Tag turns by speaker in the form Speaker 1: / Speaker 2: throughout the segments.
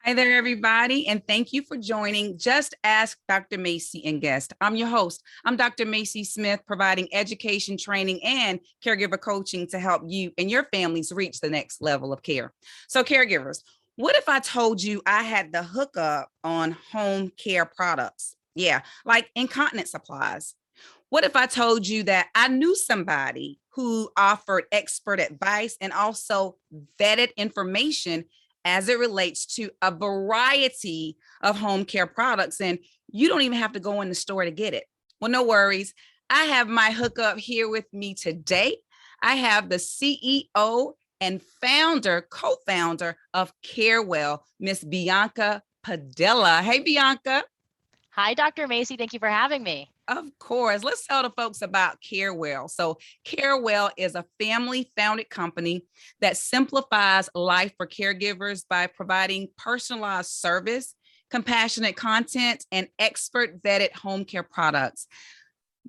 Speaker 1: Hi there, everybody, and thank you for joining Just Ask Dr. Macie and Guest. I'm your host. I'm Dr. Macie Smith, providing education, training, and caregiver coaching to help you and your families reach the next level of care. So, caregivers, what if I told you I had the hookup on home care products? Yeah, like incontinence supplies. What if I told you that I knew somebody who offered expert advice and also vetted information as it relates to a variety of home care products, and you don't even have to go in the store to get it? Well, no worries. I have my hookup here with me today. I have the CEO and co-founder of Carewell, Miss Bianca Padilla. Hey, Bianca.
Speaker 2: Hi, Dr. Macie. Thank you for having me.
Speaker 1: Of course. Let's tell the folks about Carewell. So, Carewell is a family founded company that simplifies life for caregivers by providing personalized service, compassionate content, and expert vetted home care products.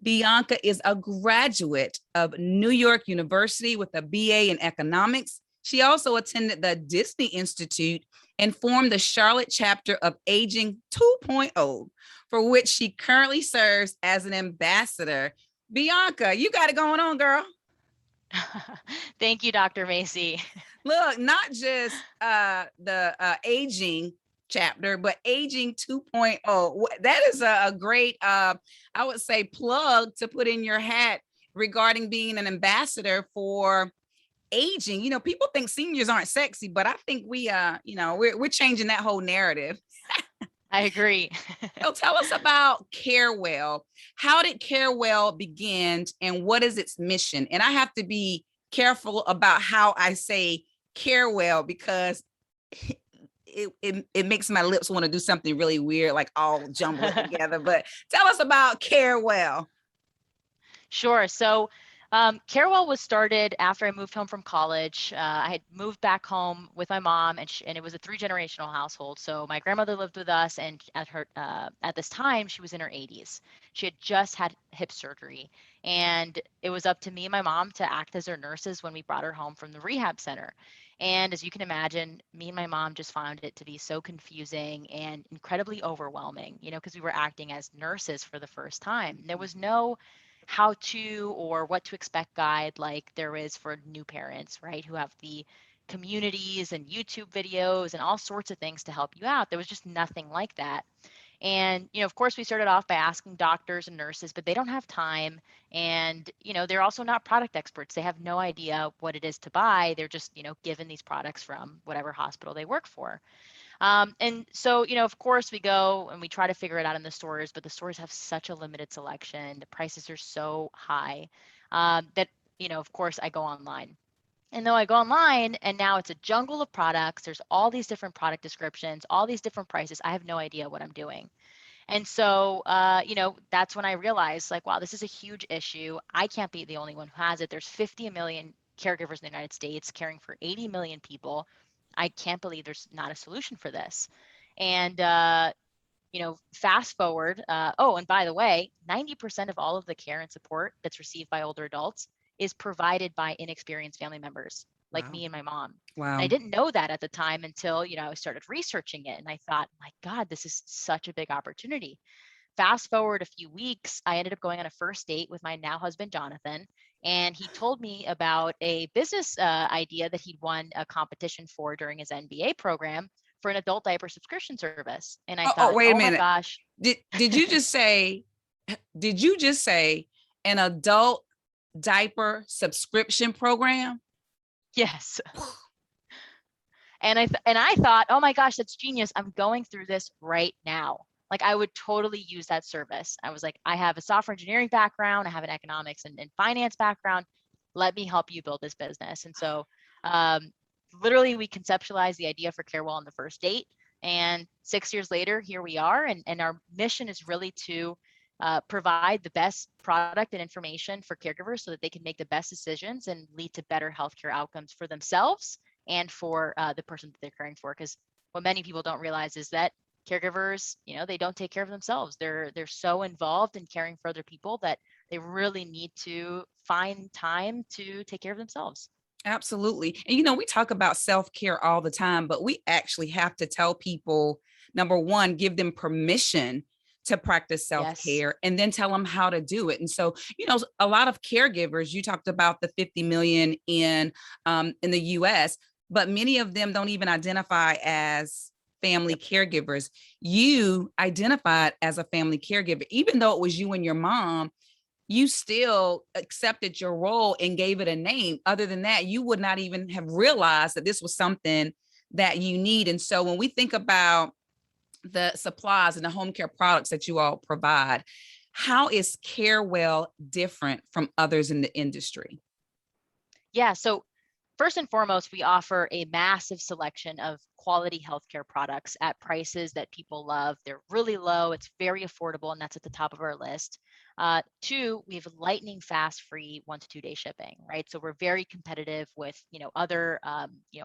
Speaker 1: Bianca is a graduate of New York University with a BA in economics. She also attended the Disney Institute and formed the Charlotte chapter of Aging 2.0, for which she currently serves as an ambassador. Bianca, you got it going on, girl.
Speaker 2: Thank you, Dr. Macie.
Speaker 1: Look, not just the aging chapter, but aging 2.0. That is a great, I would say, plug to put in your hat regarding being an ambassador for aging. People think seniors aren't sexy, but I think we're changing that whole narrative.
Speaker 2: I agree.
Speaker 1: So tell us about Carewell. How did Carewell begin and what is its mission? And I have to be careful about how I say Carewell because it makes my lips want to do something really weird, like all jumbled together. But tell us about Carewell.
Speaker 2: Sure. So, Carewell was started after I moved home from college. I had moved back home with my mom, and it was a three-generational household. So my grandmother lived with us, and at this time, she was in her 80s. She had just had hip surgery, and it was up to me and my mom to act as her nurses when we brought her home from the rehab center. And as you can imagine, me and my mom just found it to be so confusing and incredibly overwhelming, because we were acting as nurses for the first time. There was no how to or what to expect guide like there is for new parents, right? Who have the communities and YouTube videos and all sorts of things to help you out. There was just nothing like that. And, of course, we started off by asking doctors and nurses, but they don't have time. And, they're also not product experts. They have no idea what it is to buy. They're just, given these products from whatever hospital they work for. And so, of course, we go and we try to figure it out in the stores, but the stores have such a limited selection. The prices are so high that, of course, I go online. And though I go online and now it's a jungle of products, there's all these different product descriptions, all these different prices. I have no idea what I'm doing. And so, that's when I realized, like, wow, this is a huge issue. I can't be the only one who has it. There's 50 million caregivers in the United States caring for 80 million people. I can't believe there's not a solution for this. And, fast forward. Oh, and by the way, 90% of all of the care and support that's received by older adults is provided by inexperienced family members like
Speaker 1: Wow.
Speaker 2: me and my mom. And I
Speaker 1: Wow.
Speaker 2: didn't know that at the time until, I started researching it and I thought, my God, this is such a big opportunity. Fast forward a few weeks, I ended up going on a first date with my now husband, Jonathan. And he told me about a business idea that he'd won a competition for during his MBA program for an adult diaper subscription service. And I
Speaker 1: Oh,
Speaker 2: thought,
Speaker 1: wait a
Speaker 2: oh my
Speaker 1: minute.
Speaker 2: gosh.
Speaker 1: Did you just say an adult diaper subscription program?
Speaker 2: Yes. And I thought, oh my gosh, that's genius. I'm going through this right now. Like I would totally use that service. I was like, I have a software engineering background, I have an economics and finance background. Let me help you build this business. And so um, literally we conceptualized the idea for Carewell on the first date. And 6 years later, here we are. And our mission is really to provide the best product and information for caregivers so that they can make the best decisions and lead to better healthcare outcomes for themselves and for the person that they're caring for. Because what many people don't realize is that caregivers, they don't take care of themselves. They're so involved in caring for other people that they really need to find time to take care of themselves.
Speaker 1: Absolutely. And we talk about self-care all the time, but we actually have to tell people, number one, give them permission to practice
Speaker 2: Yes.
Speaker 1: self-care and then tell them how to do it. And so, a lot of caregivers, you talked about the 50 million in the US, but many of them don't even identify as family
Speaker 2: Yep.
Speaker 1: caregivers. You identified as a family caregiver, even though it was you and your mom, you still accepted your role and gave it a name. Other than that, you would not even have realized that this was something that you need. And so when we think about the supplies and the home care products that you all provide, how is Carewell different from others in the industry?
Speaker 2: Yeah. So first and foremost, we offer a massive selection of quality healthcare products at prices that people love. They're really low, it's very affordable, and that's at the top of our list. Two, we have lightning fast, free 1 to 2 day shipping, right? So we're very competitive with other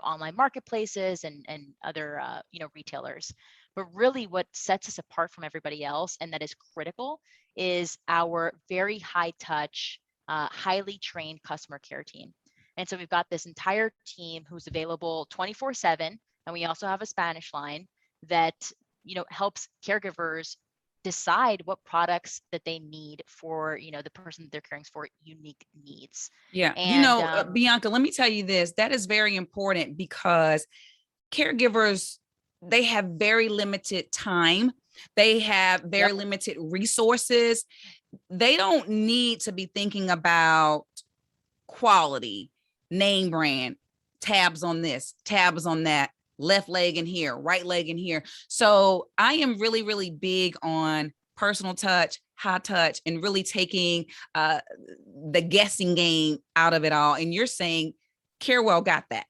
Speaker 2: online marketplaces and other retailers. But really, what sets us apart from everybody else, and that is critical, is our very high touch, highly trained customer care team. And so we've got this entire team who's available 24/7, and we also have a Spanish line that helps caregivers decide what products that they need for the person that they're caring for unique needs.
Speaker 1: Yeah.
Speaker 2: And
Speaker 1: Bianca, let me tell you this. That is very important because caregivers, they have very limited time. They have very
Speaker 2: yep,
Speaker 1: limited resources. They don't need to be thinking about quality, name brand, tabs on this, tabs on that, left leg in here, right leg in here. So I am really, really big on personal touch, high touch, and really taking the guessing game out of it all. And you're saying Carewell got that.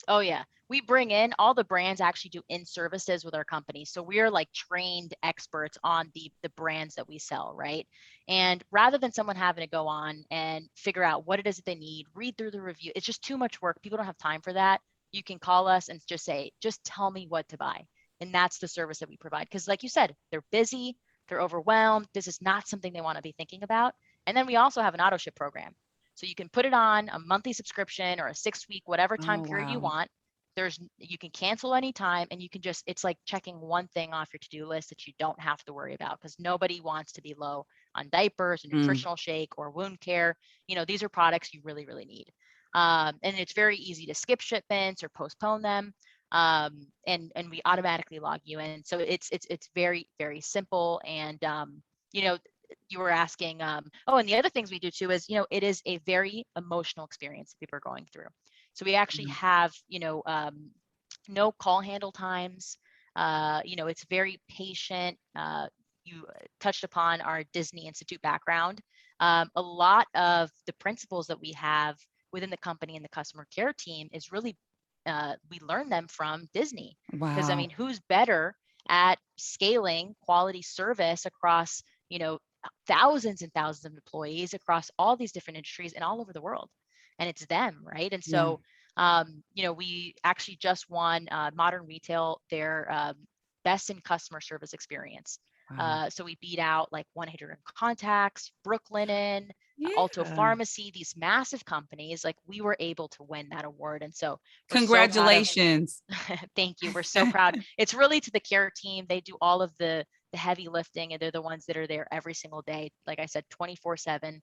Speaker 2: oh yeah, we bring in all the brands actually do in services with our company, so we are like trained experts on the brands that we sell, right? And rather than someone having to go on and figure out what it is that they need, read through the review, it's just too much work. People don't have time for that. You can call us and just say, just tell me what to buy. And that's the service that we provide, because like you said, they're busy, they're overwhelmed, this is not something they want to be thinking about. And then we also have an auto ship program, so you can put it on a monthly subscription or a 6 week, whatever time
Speaker 1: Oh,
Speaker 2: period you
Speaker 1: wow.
Speaker 2: want. You can cancel anytime, and you can just, it's like checking one thing off your to-do list that you don't have to worry about, because nobody wants to be low on diapers, or
Speaker 1: Mm.
Speaker 2: nutritional shake, or wound care. These are products you really, really need. And it's very easy to skip shipments or postpone them. And we automatically log you in. So it's very, very simple. And you were asking, oh, and the other things we do too is, it is a very emotional experience that people are going through. So we actually
Speaker 1: Mm.
Speaker 2: have, no call handle times. It's very patient. You touched upon our Disney Institute background. A lot of the principles that we have within the company and the customer care team is really, we learn them from Disney. Because I
Speaker 1: Wow.
Speaker 2: mean, who's better at scaling quality service across, thousands and thousands of employees across all these different industries and all over the world? And it's them, right? And
Speaker 1: Yeah.
Speaker 2: so, we actually just won Modern Retail their best in customer service experience.
Speaker 1: Wow.
Speaker 2: So we beat out like 1-800 Contacts, Brooklinen, Alto
Speaker 1: Yeah.
Speaker 2: Pharmacy, these massive companies. Like, we were able to win that award, and so we're so proud of.
Speaker 1: Congratulations.
Speaker 2: Thank you. We're so proud. It's really to the care team. They do all of the heavy lifting, and they're the ones that are there every single day. Like I said, 24/7,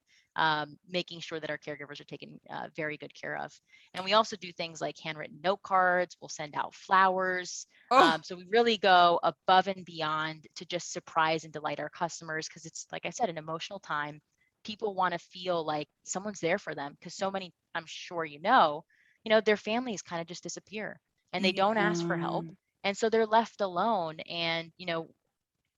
Speaker 2: making sure that our caregivers are taken very good care of. And we also do things like handwritten note cards. We'll send out flowers.
Speaker 1: Oh,
Speaker 2: So we really go above and beyond to just surprise and delight our customers, because it's, like I said, an emotional time. People want to feel like someone's there for them, because so many, I'm sure their families kind of just disappear, and they don't ask for
Speaker 1: yeah.
Speaker 2: help. And so they're left alone. And,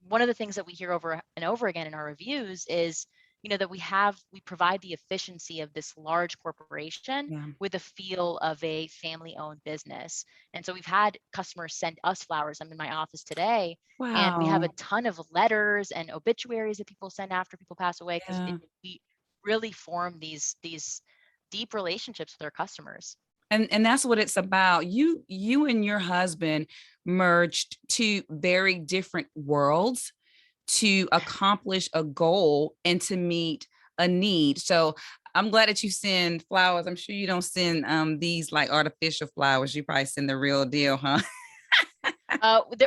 Speaker 2: one of the things that we hear over and over again in our reviews is, that we provide the efficiency of this large corporation
Speaker 1: Yeah.
Speaker 2: with the feel of a family owned business. And so we've had customers send us flowers. I'm in my office today, and we have a
Speaker 1: Wow.
Speaker 2: ton of letters and obituaries that people send after people pass away, because
Speaker 1: Yeah.
Speaker 2: we really form these deep relationships with our customers.
Speaker 1: And that's what it's about. You and your husband merged two very different worlds to accomplish a goal and to meet a need. So I'm glad that you send flowers. I'm sure you don't send these like artificial flowers. You probably send the real deal, huh?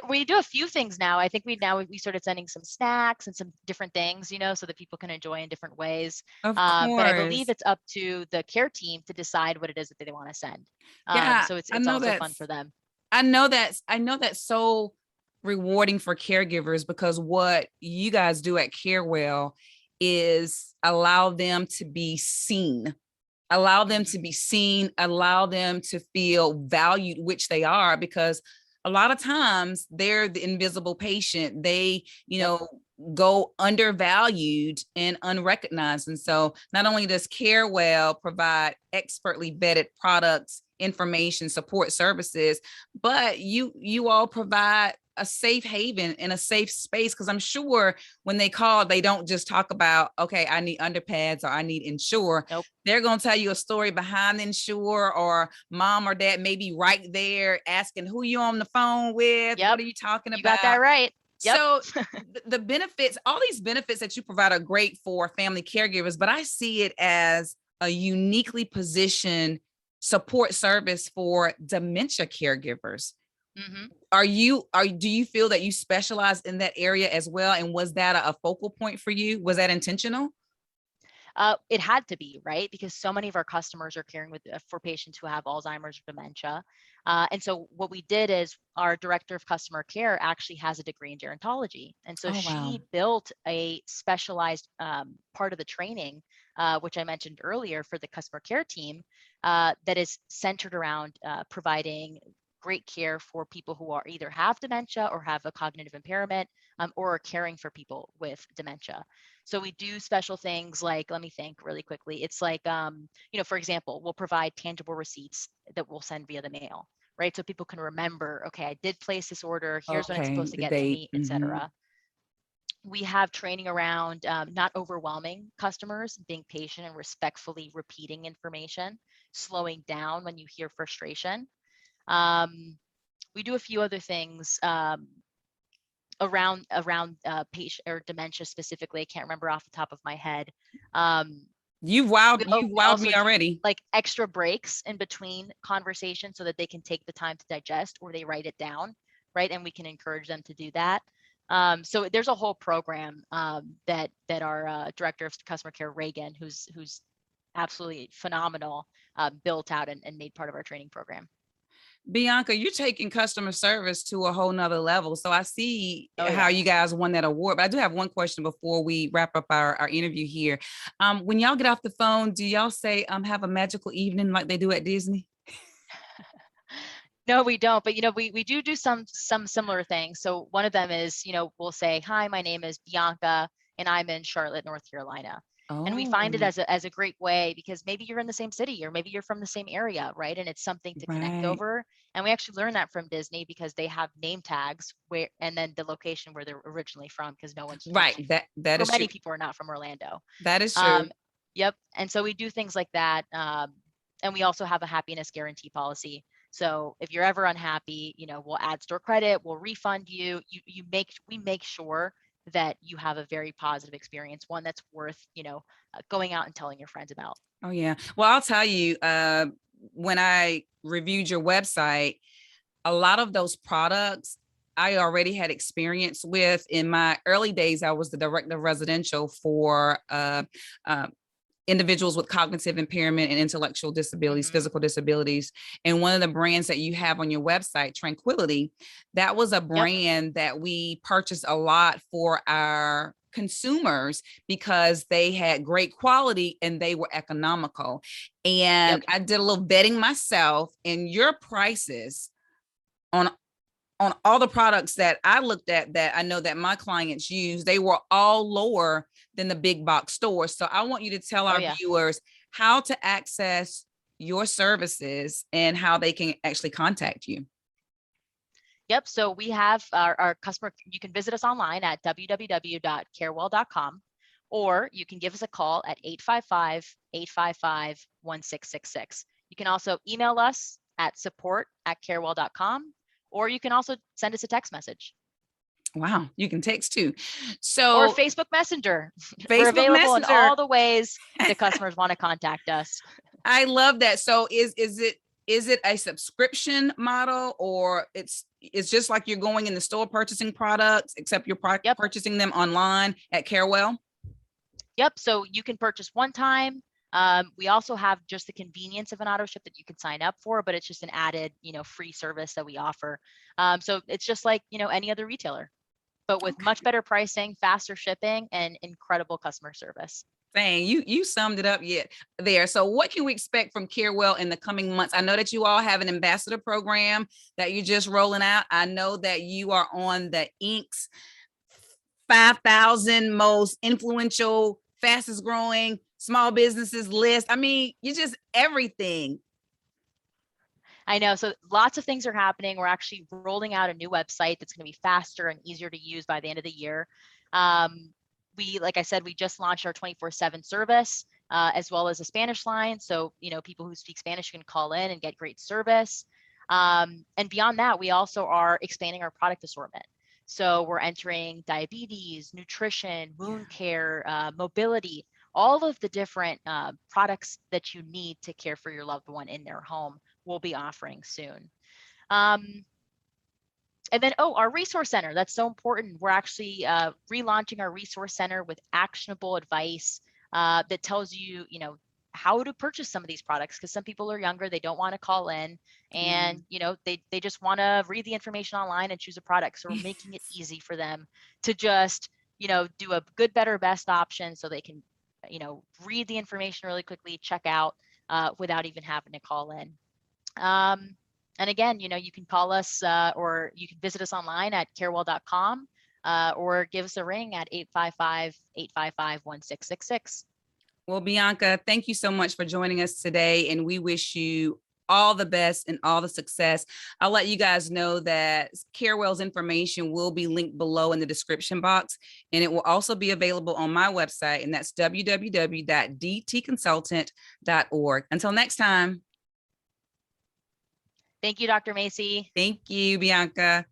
Speaker 2: We do a few things now. I think we started sending some snacks and some different things, so that people can enjoy in different ways.
Speaker 1: Of
Speaker 2: But I believe
Speaker 1: course.
Speaker 2: it's up to the care team to decide what it is that they want to send.
Speaker 1: Yeah,
Speaker 2: So it's
Speaker 1: I
Speaker 2: it's
Speaker 1: know
Speaker 2: also fun
Speaker 1: that's
Speaker 2: for them.
Speaker 1: I know that's so rewarding for caregivers because what you guys do at Carewell is allow them to
Speaker 2: Mhm.
Speaker 1: be seen, allow them to feel valued, which they are, because a lot of times they're the invisible patient. They,
Speaker 2: Yep.
Speaker 1: go undervalued and unrecognized. And so not only does Carewell provide expertly vetted products, information, support services, but you all provide a safe haven and a safe space, because I'm sure when they call, they don't just talk about, okay, I need underpads or I need Ensure.
Speaker 2: Nope.
Speaker 1: They're going to tell you a story behind the Ensure, or mom or dad maybe right there asking who you on the phone with, what
Speaker 2: Yep.
Speaker 1: are you talking
Speaker 2: You got that
Speaker 1: about.
Speaker 2: right. Yep.
Speaker 1: So the benefits, all these benefits that you provide are great for family caregivers, but I see it as a uniquely positioned support service for dementia caregivers.
Speaker 2: Hmm.
Speaker 1: Do you feel that you specialize in that area as well? And was that a focal point for you? Was that intentional?
Speaker 2: It had to be, right? Because so many of our customers are caring for patients who have Alzheimer's or dementia. And so what we did is our director of customer care actually has a degree in gerontology. And so
Speaker 1: Oh, wow.
Speaker 2: she built a specialized part of the training, which I mentioned earlier for the customer care team, that is centered around providing great care for people who are either have dementia or have a cognitive impairment, or are caring for people with dementia. So we do special things like, let me think really quickly. It's like, for example, we'll provide tangible receipts that we'll send via the mail, right? So people can remember, okay, I did place this order. Here's when it's
Speaker 1: Okay.
Speaker 2: supposed to
Speaker 1: The
Speaker 2: get to
Speaker 1: date.
Speaker 2: me, etc. We have training around not overwhelming customers, being patient and respectfully repeating information, slowing down when you hear frustration. We do a few other things around patient or dementia specifically. I can't remember off the top of my head. Um,
Speaker 1: You've
Speaker 2: we
Speaker 1: wowed
Speaker 2: also
Speaker 1: me
Speaker 2: do
Speaker 1: already.
Speaker 2: like extra breaks in between conversations so that they can take the time to digest or they write it down, right? And we can encourage them to do that. So there's a whole program that our director of customer care, Reagan, who's absolutely phenomenal, built out and made part of our training program.
Speaker 1: Bianca, you're taking customer service to a whole nother level. So I see
Speaker 2: Oh
Speaker 1: how
Speaker 2: yeah.
Speaker 1: you guys won that award. But I do have one question before we wrap up our interview here. When y'all get off the phone, do y'all say, have a magical evening like they do at Disney?
Speaker 2: No, we don't. But we do some similar things. So one of them is, we'll say, "Hi, my name is Bianca, and I'm in Charlotte, North Carolina." And we find it
Speaker 1: Oh,
Speaker 2: as a great way because maybe you're in the same city or maybe you're from the same area, right? And it's something to connect
Speaker 1: right.
Speaker 2: over. And we actually learned that from Disney because they have name tags where and then the location where they're originally from because no one's,
Speaker 1: Right. That
Speaker 2: for
Speaker 1: is true.
Speaker 2: many people are not from Orlando.
Speaker 1: That is true.
Speaker 2: Um, yep. And so we do things like that. And we also have a happiness guarantee policy. So if you're ever unhappy, we'll add store credit, we'll refund you. We make sure that you have a very positive experience, one that's worth, going out and telling your friends about.
Speaker 1: Oh, yeah. Well, I'll tell you, when I reviewed your website, a lot of those products I already had experience with. In my early days, I was the director of residential for uh, individuals with cognitive impairment and intellectual disabilities,
Speaker 2: Hmm.
Speaker 1: physical disabilities. And one of the brands that you have on your website, Tranquility, that was a
Speaker 2: Yep.
Speaker 1: brand that we purchased a lot for our consumers because they had great quality and they were economical.
Speaker 2: Yep.
Speaker 1: And I did a little vetting myself, and your prices on all the products that I looked at that I know that my clients use, they were all lower than the big box stores. So I want you to tell
Speaker 2: Oh
Speaker 1: our
Speaker 2: yeah.
Speaker 1: viewers how to access your services and how they can actually contact you.
Speaker 2: Yep. So we have our customer, you can visit us online at www.carewell.com, or you can give us a call at 855-855-1666. You can also email us at support@carewell.com, or you can also send us a text message.
Speaker 1: Wow, you can text too.
Speaker 2: Or
Speaker 1: So
Speaker 2: Facebook Messenger. We're
Speaker 1: Facebook
Speaker 2: available in
Speaker 1: Messenger.
Speaker 2: all the ways that customers want to contact us.
Speaker 1: I love that. So is it a subscription model, or it's just like you're going in the store purchasing products, except you're
Speaker 2: Yep.
Speaker 1: purchasing them online at Carewell?
Speaker 2: Yep. So you can purchase one time. We also have just the convenience of an auto ship that you can sign up for, but it's just an added, free service that we offer. So it's just like, any other retailer, but with much better pricing, faster shipping, and incredible customer service.
Speaker 1: Dang, you summed it up yet there. So what can we expect from Carewell in the coming months? I know that you all have an ambassador program that you're just rolling out. I know that you are on the Inc.'s 5,000 most influential, fastest growing small businesses list. I mean, you just everything.
Speaker 2: I know. So lots of things are happening. We're actually rolling out a new website that's going to be faster and easier to use by the end of the year. Like I said, we just launched our 24/7 service, as well as a Spanish line. So, people who speak Spanish can call in and get great service. And beyond that, we also are expanding our product assortment. So we're entering diabetes, nutrition, wound care, mobility, all of the different products that you need to care for your loved one in their home, we'll be offering soon. And then, our resource center, that's so important. We're actually relaunching our resource center with actionable advice that tells you, how to purchase some of these products, because some people are younger, they don't want to call in, and they just want to read the information online and choose a product. So we're making it easy for them to just do a good, better, best option, so they can read the information really quickly, check out without even having to call in. And again, you can call us or you can visit us online at carewell.com or give us a ring at 855-855-1666.
Speaker 1: Well, Bianca, thank you so much for joining us today, and we wish you all the best and all the success. I'll let you guys know that Carewell's information will be linked below in the description box, and it will also be available on my website, and that's www.dtconsultant.org. Until next time.
Speaker 2: Thank you, Dr. Macie.
Speaker 1: Thank you, Bianca.